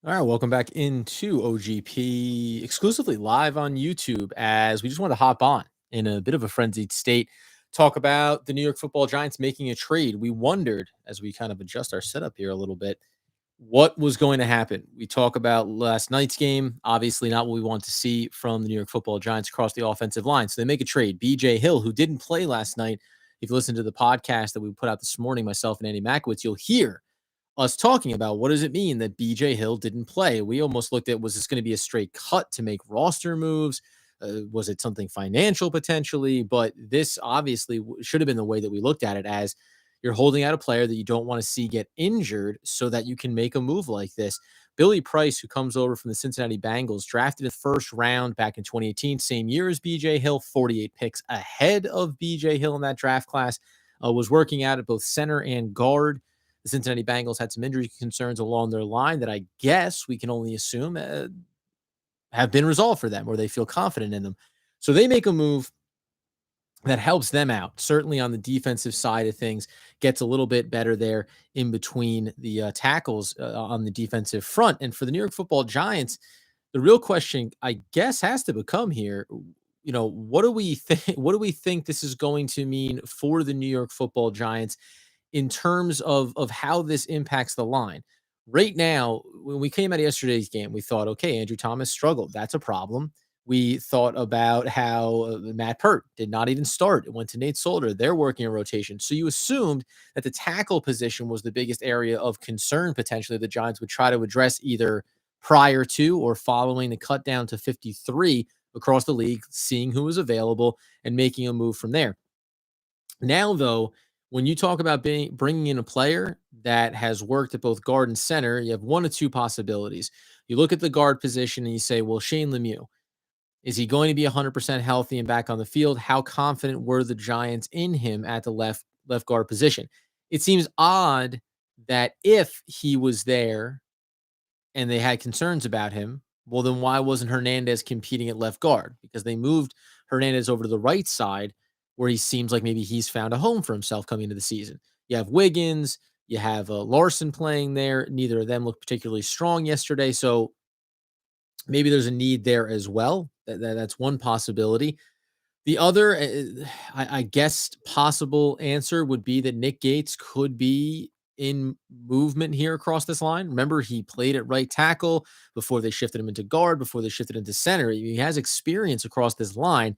All right, welcome back into OGP exclusively live on YouTube as we just want to hop on in a bit of a frenzied state, talk about the New York Football Giants making a trade. We wondered as we kind of adjust our setup here a little bit what was going to happen. We talk about last night's game, obviously not what we want to see from the New York Football Giants across the offensive line. So they make a trade. BJ Hill, who didn't play last night, if you listen to the podcast that we put out this morning, myself and Andy Makowitz, you'll hear us talking about what does it mean that BJ Hill didn't play. We almost looked at, was this going to be a straight cut to make roster moves? Was it something financial potentially? But this obviously should have been the way that we looked at it, as you're holding out a player that you don't want to see get injured so that you can make a move like this. Billy Price, who comes over from the Cincinnati Bengals, drafted in the first round back in 2018, same year as BJ Hill, 48 picks ahead of BJ Hill in that draft class, was working out at both center and guard. The Cincinnati Bengals had some injury concerns along their line that I guess we can only assume have been resolved for them, or they feel confident in them. So they make a move that helps them out, certainly on the defensive side of things, gets a little bit better there in between the tackles on the defensive front. And for the New York Football Giants, the real question, I guess, has to become here. What do we think? What do we think this is going to mean for the New York Football Giants in terms of how this impacts the line? Right now, when we came out of yesterday's game, we thought, okay, Andrew Thomas struggled. That's a problem. We thought about how Matt Pert did not even start. It went to Nate Solder. They're working a rotation. So you assumed that the tackle position was the biggest area of concern potentially the Giants would try to address either prior to or following the cut down to 53 across the league, seeing who was available and making a move from there. Now, though, when you talk about bringing in a player that has worked at both guard and center, you have one of two possibilities. You look at the guard position and you say, well, Shane Lemieux, is he going to be 100% healthy and back on the field? How confident were the Giants in him at the left guard position? It seems odd that if he was there and they had concerns about him, well, then why wasn't Hernandez competing at left guard? Because they moved Hernandez over to the right side, where he seems like maybe he's found a home for himself coming into the season. You have Wiggins, you have Larson playing there. Neither of them looked particularly strong yesterday, so maybe there's a need there as well. That's one possibility. The other, I guess, possible answer would be that Nick Gates could be in movement here across this line. Remember, he played at right tackle before they shifted him into guard, before they shifted into center. He has experience across this line.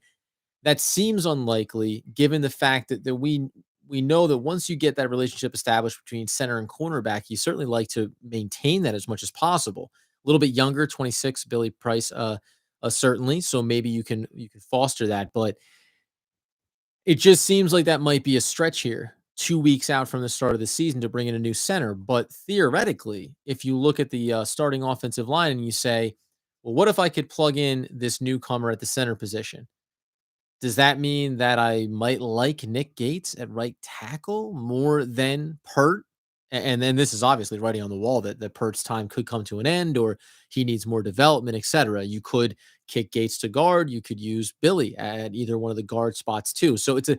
That seems unlikely, given the fact that we know that once you get that relationship established between center and cornerback, you certainly like to maintain that as much as possible. A little bit younger, 26, Billy Price, certainly. So maybe you can foster that, but it just seems like that might be a stretch here, 2 weeks out from the start of the season to bring in a new center. But theoretically, if you look at the starting offensive line and you say, well, what if I could plug in this newcomer at the center position? Does that mean that I might like Nick Gates at right tackle more than Pert? And then this is obviously writing on the wall that Pert's time could come to an end, or he needs more development, etc. You could kick Gates to guard. You could use Billy at either one of the guard spots too. So it's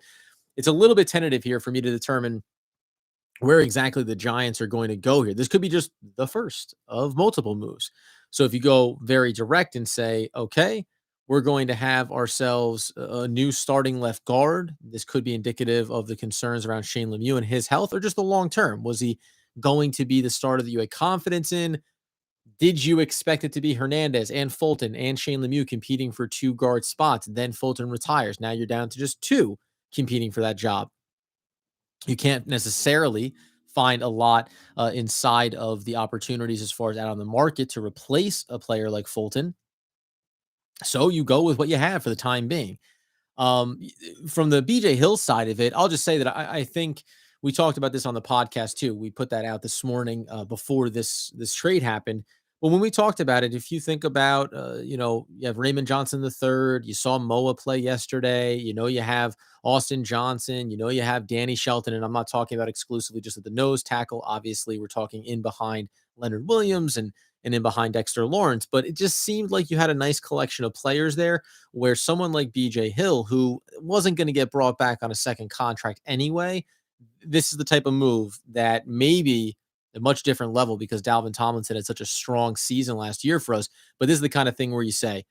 a little bit tentative here for me to determine where exactly the Giants are going to go here. This could be just the first of multiple moves. So if you go very direct and say, okay, we're going to have ourselves a new starting left guard, this could be indicative of the concerns around Shane Lemieux and his health, or just the long term. Was he going to be the starter that you had confidence in? Did you expect it to be Hernandez and Fulton and Shane Lemieux competing for two guard spots? Then Fulton retires. Now you're down to just two competing for that job. You can't necessarily find a lot inside of the opportunities as far as out on the market to replace a player like Fulton. So you go with what you have for the time being. From the BJ Hill side of it, I'll just say that I think we talked about this on the podcast too. We put that out this morning before this trade happened. But when we talked about it, if you think about, you have Raymond Johnson the third, you saw Moa play yesterday, you have Austin Johnson, you have Danny Shelton, and I'm not talking about exclusively just at the nose tackle. Obviously, we're talking in behind Leonard Williams and in behind Dexter Lawrence, but it just seemed like you had a nice collection of players there where someone like BJ Hill, who wasn't going to get brought back on a second contract anyway, this is the type of move that maybe a much different level because Dalvin Tomlinson had such a strong season last year for us. But this is the kind of thing where you say,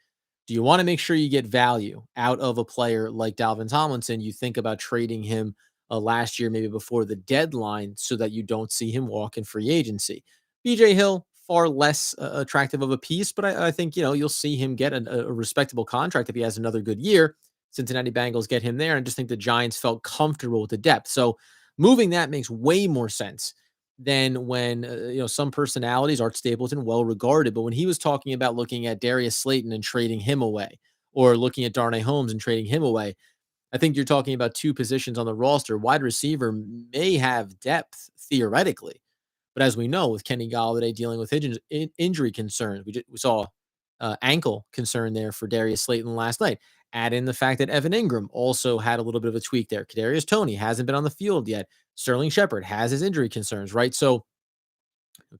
do you want to make sure you get value out of a player like Dalvin Tomlinson? You think about trading him last year, maybe before the deadline, so that you don't see him walk in free agency. BJ Hill, far less attractive of a piece, but I think, you'll see him get a respectable contract if he has another good year. Cincinnati Bengals get him there, and just think the Giants felt comfortable with the depth. So moving that makes way more sense than when some personalities, Art Stapleton, well regarded, but when he was talking about looking at Darius Slayton and trading him away, or looking at Darnay Holmes and trading him away, I think you're talking about two positions on the roster. Wide receiver may have depth theoretically, but as we know, with Kenny Golladay dealing with injury concerns, we saw ankle concern there for Darius Slayton last night. Add in the fact that Evan Ingram also had a little bit of a tweak there. Kadarius Toney hasn't been on the field yet. Sterling Shepard has his injury concerns, right? So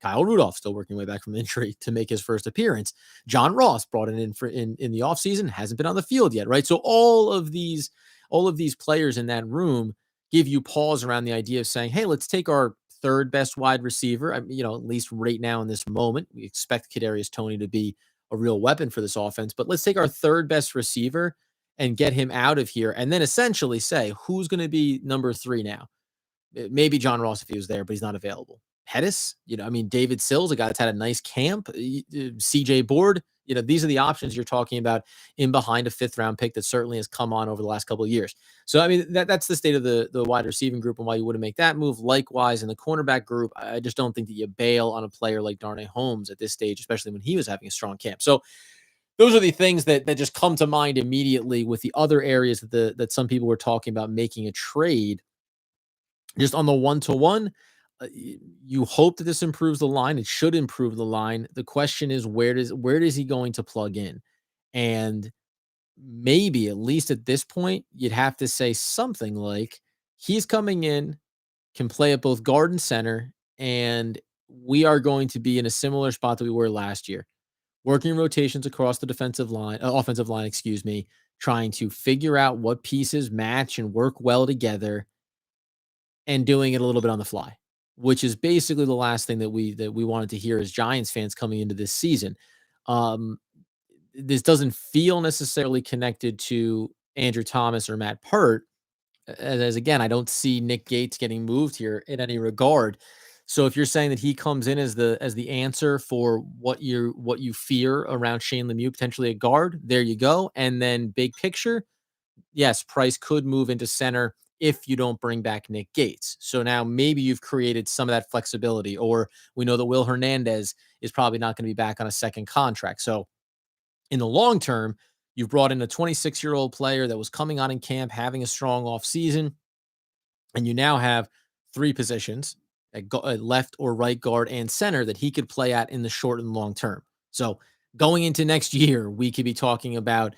Kyle Rudolph still working way back from injury to make his first appearance. John Ross brought it in for in the offseason, hasn't been on the field yet, right? So all of these players in that room give you pause around the idea of saying, hey, let's take our third best wide receiver. At least right now in this moment, we expect Kadarius Toney to be a real weapon for this offense, but let's take our third best receiver and get him out of here, and then essentially say who's going to be number 3 now. Maybe John Ross if he was there, but he's not available. Pettis, David Sills, a guy that's had a nice camp. CJ Board, these are the options you're talking about in behind a 5th-round pick that certainly has come on over the last couple of years. So, that's the state of the wide receiving group and why you wouldn't make that move. Likewise, in the cornerback group, I just don't think that you bail on a player like Darnay Holmes at this stage, especially when he was having a strong camp. So, those are the things that just come to mind immediately with the other areas that some people were talking about making a trade. Just on the one-to-one, you hope that this improves the line. It should improve the line. The question is, where is he going to plug in? And maybe, at least at this point, you'd have to say something like, he's coming in, can play at both guard and center, and we are going to be in a similar spot that we were last year. Working rotations across the offensive line, excuse me, trying to figure out what pieces match and work well together, and doing it a little bit on the fly, which is basically the last thing that we wanted to hear as Giants fans coming into this season. Um, this doesn't feel necessarily connected to Andrew Thomas or Matt Pert, as again, I don't see Nick Gates getting moved here in any regard. So if you're saying that he comes in as the answer for what you fear around Shane Lemieux, potentially a guard, there you go. And then big picture, yes, Price could move into center if you don't bring back Nick Gates. So now maybe you've created some of that flexibility, or we know that Will Hernandez is probably not going to be back on a second contract. So in the long term, you've brought in a 26-year-old player that was coming on in camp, having a strong offseason, and you now have 3 positions at left or right guard and center that he could play at in the short and long term. So going into next year, we could be talking about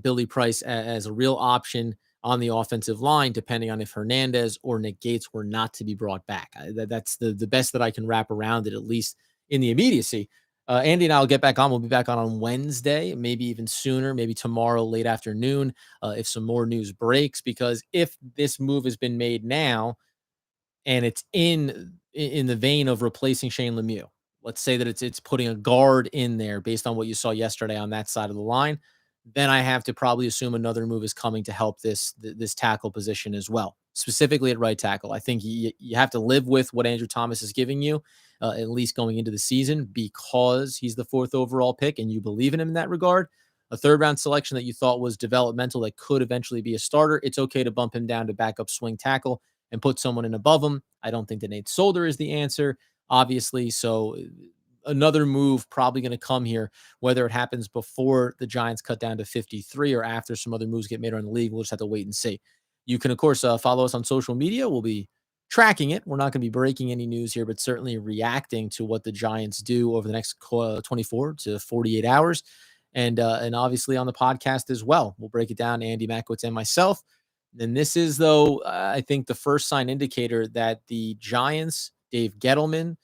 Billy Price as a real option on the offensive line, depending on if Hernandez or Nick Gates were not to be brought back. That's the best that I can wrap around it, at least in the immediacy. Andy and I will get back on. We'll be back on Wednesday, maybe even sooner, maybe tomorrow, late afternoon, if some more news breaks. Because if this move has been made now and it's in the vein of replacing Shane Lemieux, let's say that it's putting a guard in there based on what you saw yesterday on that side of the line, then I have to probably assume another move is coming to help this tackle position as well, specifically at right tackle. I think you have to live with what Andrew Thomas is giving you, at least going into the season, because he's the 4th overall pick and you believe in him in that regard. A 3rd-round selection that you thought was developmental that could eventually be a starter, it's okay to bump him down to backup swing tackle and put someone in above him. I don't think that Nate Solder is the answer, obviously. So another move probably going to come here, whether it happens before the Giants cut down to 53 or after some other moves get made around the league. We'll just have to wait and see. You can, of course, follow us on social media. We'll be tracking it. We're not going to be breaking any news here, but certainly reacting to what the Giants do over the next 24 to 48 hours. And obviously on the podcast as well. We'll break it down, Andy Makowitz and myself. And this is, though, I think the first sign indicator that the Giants, Dave Gettleman,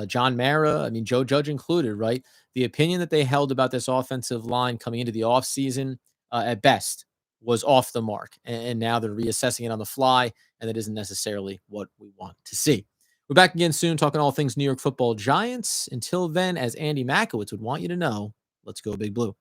John Mara, Joe Judge included, right? The opinion that they held about this offensive line coming into the offseason, at best, was off the mark. And now they're reassessing it on the fly, and that isn't necessarily what we want to see. We're back again soon talking all things New York Football Giants. Until then, as Andy Makowitz would want you to know, let's go Big Blue.